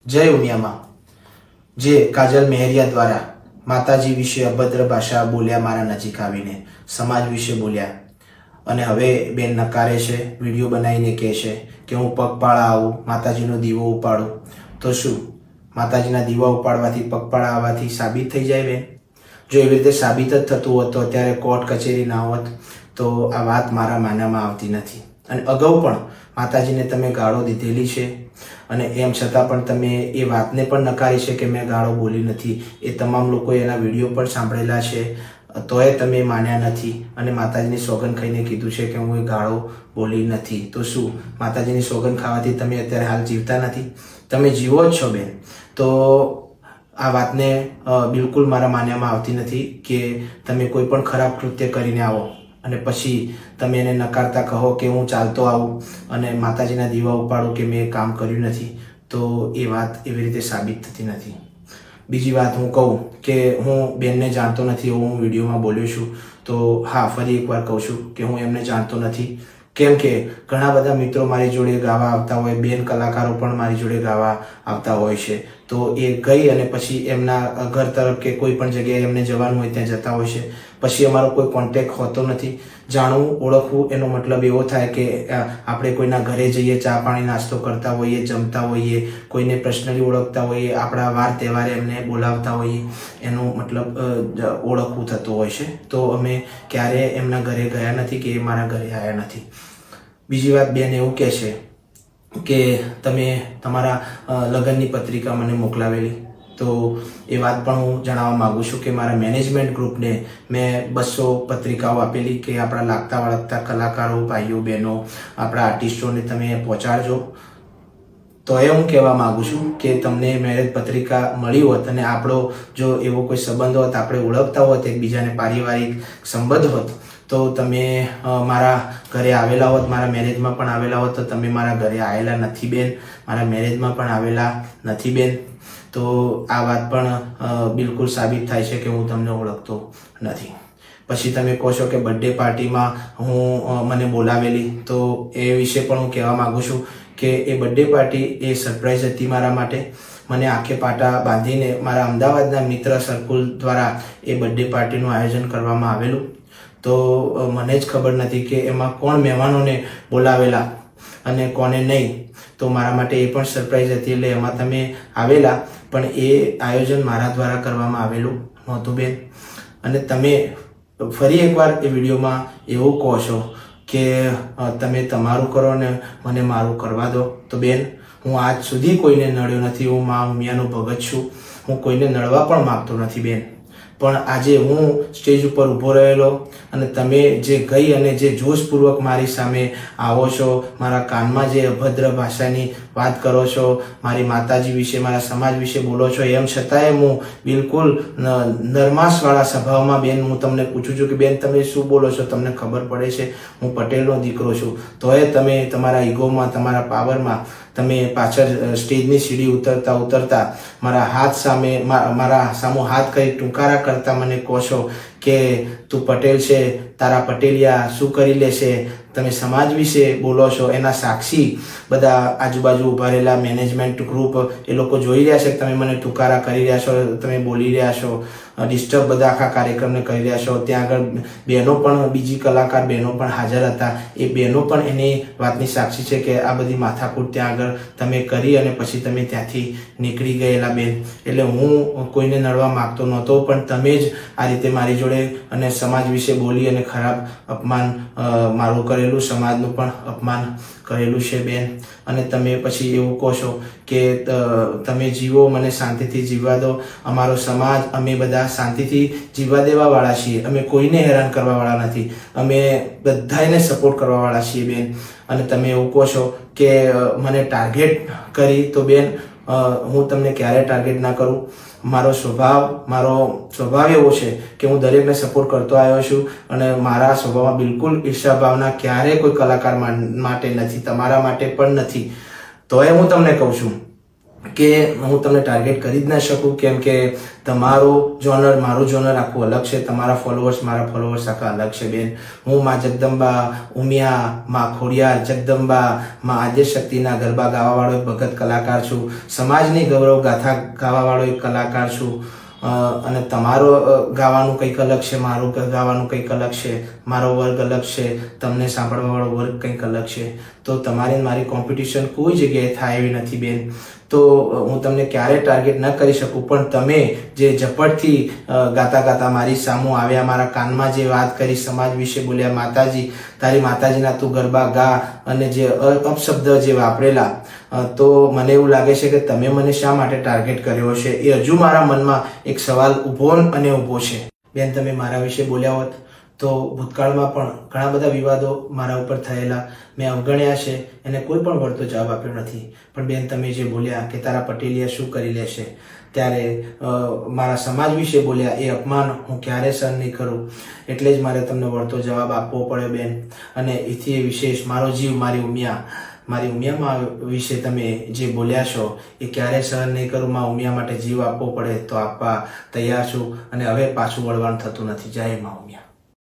જય ઉમિયામાં જે કાજલ મેહરિયા દ્વારા માતાજી વિશે અભદ્ર ભાષા બોલ્યા, મારા નજીક આવીને સમાજ વિશે બોલ્યા અને હવે બેન નકારે છે, વિડીયો બનાવીને કહે છે કે હું પગપાળા આવું, માતાજીનો દીવો ઉપાડું. તો શું માતાજીના દીવા ઉપાડવાથી, પગપાળા આવવાથી સાબિત થઈ જાય બેન? જો એવી રીતે સાબિત જ થતું હોત તો અત્યારે કોર્ટ કચેરી ના હોત. તો આ વાત મારા માનવામાં આવતી નથી. અને અગાઉ પણ માતાજીને તમે ગાળો દીધેલી છે અને એમ છતાં પણ તમે એ વાતને પણ નકારી છે કે મેં ગાળો બોલી નથી. એ તમામ લોકોએ એના વિડીયો પણ સાંભળેલા છે, તોય તમે માન્યા નથી અને માતાજીની સોગંદ ખાઈને કીધું છે કે હું એ ગાળો બોલી નથી. તો શું માતાજીની સોગંદ ખાવાથી તમે અત્યારે હાલ જીવતા નથી? તમે જીવો જ છો બેન. તો આ વાતને બિલકુલ મારા માન્યામાં આવતી નથી કે તમે કોઈ પણ ખરાબ કૃત્ય કરીને આવો અને પછી તમે એને નકારતા કહો કે હું ચાલતો આવું અને માતાજીના દીવા ઉપાડું કે મેં કામ કર્યું નથી. તો એ વાત એવી રીતે સાબિત થતી નથી. બીજી વાત હું કહું કે હું બેનને જાણતો નથી એવું હું વિડીયોમાં બોલ્યો છું. તો હા, ફરી એકવાર કહું છું કે હું એમને જાણતો નથી. કેમ કે ઘણા બધા મિત્રો મારી જોડે ગાવા આવતા હોય, બેન કલાકારો પણ મારી જોડે ગાવા આવતા હોય છે. તો એ ગઈ અને પછી એમના ઘર તરફ કે કોઈ પણ જગ્યાએ એમને જવાનું હોય ત્યાં જતા હોય છે. પછી અમારો કોઈ કોન્ટેક્ટ હોતો નથી. જાણવું, ઓળખવું એનો મતલબ એવો થાય કે આપણે કોઈના ઘરે જઈએ, ચા પાણી નાસ્તો કરતા હોઈએ, જમતા હોઈએ, કોઈને પર્સનલી ઓળખતા હોઈએ, આપણા વાર તહેવારે એમને બોલાવતા હોઈએ, એનો મતલબ ઓળખવું થતું હોય છે. તો અમે ક્યારે એમના ઘરે ગયા નથી કે એ મારા ઘરે આવ્યા નથી. બીજી વાત, બેન એવું કહે છે કે તમે તમારા લગ્નની પત્રિકા મને મોકલાવેલી. તો એ વાત પણ હું જણાવવા માગું છું કે મારા મેનેજમેન્ટ ગ્રુપને મેં 200 પત્રિકાઓ આપેલી કે આપણા લાગતા વળગતા કલાકારો, ભાઈઓ બહેનો, આપણા આર્ટિસ્ટોને તમે પહોંચાડજો. તો એ હું કહેવા માગું છું કે તમને મેરેજ પત્રિકા મળી હોત અને આપણો જો એવો કોઈ સંબંધ હોત, આપણે ઓળખતા હોત, એકબીજાને પારિવારિક સંબંધ હોત, તો તમે મારા ઘરે આવેલા હોત, મારા મેરેજમાં પણ આવેલા હોત. તો તમે મારા ઘરે આવેલા નથી બેન, મારા મેરેજમાં પણ આવેલા નથી બેન. તો આ વાત પણ બિલકુલ સાબિત થાય છે કે હું તમને ઓળખતો નથી. પછી તમે કહો છો કે બર્થડે પાર્ટીમાં મને બોલાવેલી. તો એ વિશે પણ હું કહેવા માગું છું કે એ બર્થડે પાર્ટી એ સરપ્રાઈઝ હતી મારા માટે. મને આંખે પાટા બાંધીને મારા અમદાવાદના મિત્ર સર્કલ દ્વારા એ બર્થડે પાર્ટીનું આયોજન કરવામાં આવેલું. તો મને જ ખબર નથી કે એમાં કોણ મહેમાનોને બોલાવેલા અને કોને નહીં. તો મારા માટે એ પણ સરપ્રાઈઝ હતી. એટલે એમાં તમે આવેલા, પણ એ આયોજન મારા દ્વારા કરવામાં આવેલું નહોતું બેન. અને તમે ફરી એકવાર એ વિડીયોમાં એવું કહો છો કે તમે તમારું કરો ને મને મારું કરવા દો. તો બેન, હું આજ સુધી કોઈને નડ્યો નથી. હું મા ઉમિયાનો ભગત છું. હું કોઈને નડવા પણ માગતો નથી બેન. પણ આજે હું સ્ટેજ ઉપર ઊભો રહેલો અને તમે જે ગઈ અને જે જોશપૂર્વક મારી સામે આવો છો, મારા કાનમાં જે અભદ્ર ભાષાની વાત કરો છો, મારી માતાજી વિશે, મારા સમાજ વિશે બોલો છો, એમ છતાંય હું બિલકુલ નરમાશવાળા સ્વભાવમાં બેન હું તમને પૂછું છું કે બેન તમે શું બોલો છો? તમને ખબર પડે છે હું પટેલનો દીકરો છું. તોય તમે તમારા ઈગોમાં, તમારા પાવરમાં તમે પાછળ સ્ટેજની સીડી ઉતરતા મારા હાથ સામે, મારા સામો હાથ કરી ટૂંકારા કરતા મને કહો છો કે તું પટેલ છે, તારા પટેલિયા શું કરી લેશે? તમે સમાજ વિશે બોલો છો. એના સાક્ષી બધા આજુબાજુ ઉભા રહેલા મેનેજમેન્ટ ગ્રુપ, એ લોકો જોઈ રહ્યા છે કે તમે મને ટૂંકારા કરી રહ્યા છો, તમે બોલી રહ્યા છો, ડિસ્ટર્બ બધા આખા કાર્યક્રમને કરી રહ્યા છો. ત્યાં આગળ બહેનો પણ, બીજી કલાકાર બહેનો પણ હાજર હતા. એ બહેનો પણ એની વાતની સાક્ષી છે કે આ બધી માથાકૂટ ત્યાં આગળ તમે કરી અને પછી તમે ત્યાંથી નીકળી ગયેલા બેન. એટલે હું કોઈને નડવા માગતો નહોતો, પણ તમે જ આ રીતે મારી જોડે અને સમાજ વિશે બોલી અને ખરાબ અપમાન મારું કરેલું, સમાજનું પણ અપમાન કરેલું છે બેન. અને તમે પછી એવું કહો છો કે તમે જીવો, મને શાંતિથી જીવવા દો. અમારો સમાજ, અમે બધા શાંતિથી જીવવા દેવાવાળા છીએ. અમે કોઈને હેરાન કરવાવાળા નથી. અમે બધાને સપોર્ટ કરવાવાળા છીએ બેન. અને તમે એવું કહો છો કે મને ટાર્ગેટ કરી. તો બેન, હું તમને ક્યારે ટાર્ગેટ ના કરું. મારો સ્વભાવ એવો છે કે હું દરેકને સપોર્ટ કરતો આવ્યો છું અને મારા સ્વભાવમાં બિલકુલ ઈર્ષા ભાવના ક્યારેય કોઈ કલાકાર માટે નથી, તમારા માટે પણ નથી. તોય હું તમને કહું છું કે હું તમને ટાર્ગેટ કરી જ ના શકું, કેમ કે તમારો જોનર મારું જોનર આખું અલગ છે, તમારા ફોલોઅર્સ મારા ફોલોઅર્સ આખા અલગ છે બેન. હું માં જગદંબા ઉમિયા, માં ખોડિયાર જગદંબા, માં આદ્યશક્તિના ગરબા ગાવાવાળો એક ભગત કલાકાર છું, સમાજની ગૌરવ ગાથા ગાવાવાળો એક કલાકાર છું. અને તમારો ગાવાનું કંઈક અલગ છે, મારું ગાવાનું કંઈક અલગ છે, મારો વર્ગ અલગ છે, તમને સાંભળવાવાળો વર્ગ કંઈક અલગ છે. તો તમારી મારી કોમ્પિટિશન કોઈ જગ્યાએ થાય એવી નથી બેન. તો હું તમને ક્યારે ટાર્ગેટ ન કરી શકું, પણ તમે જે ઝપટથી ગાતા ગાતા મારી સામું આવ્યા, મારા કાનમાં જે વાત કરી, સમાજ વિશે બોલ્યા, માતાજી તારી માતાજીના તું ગરબા ગા, અને જે અપશબ્દ જે વાપરેલા, તો મને એવું લાગે છે કે તમે મને શા માટે ટાર્ગેટ કર્યો છે એ હજુ મારા મનમાં એક સવાલ ઊભો અને ઊભો છે. બેન તમે મારા વિશે બોલ્યા હોત તો ભૂતકાળમાં પણ ઘણા બધા વિવાદો મારા ઉપર થયેલા, મેં અવગણ્યા છે, એને કોઈ પણ વળતો જવાબ આપ્યો નથી. પણ બેન તમે જે બોલ્યા કે તારા પટેલિયા શું કરી લેશે, ત્યારે મારા સમાજ વિશે બોલ્યા, એ અપમાન હું ક્યારે સહન નહીં કરું, એટલે જ મારે તમને વળતો જવાબ આપવો પડ્યો બેન. અને એથી વિશેષ મારો જીવ, મારી ઉમિયામાં વિશે તમે જે બોલ્યા છો એ ક્યારે સહન નહીં કરું. માં ઉમિયા માટે જીવ આપવો પડે તો આપવા તૈયાર છું, અને હવે પાછું વળવાનું થતું નથી. જય માં ઉમિયા.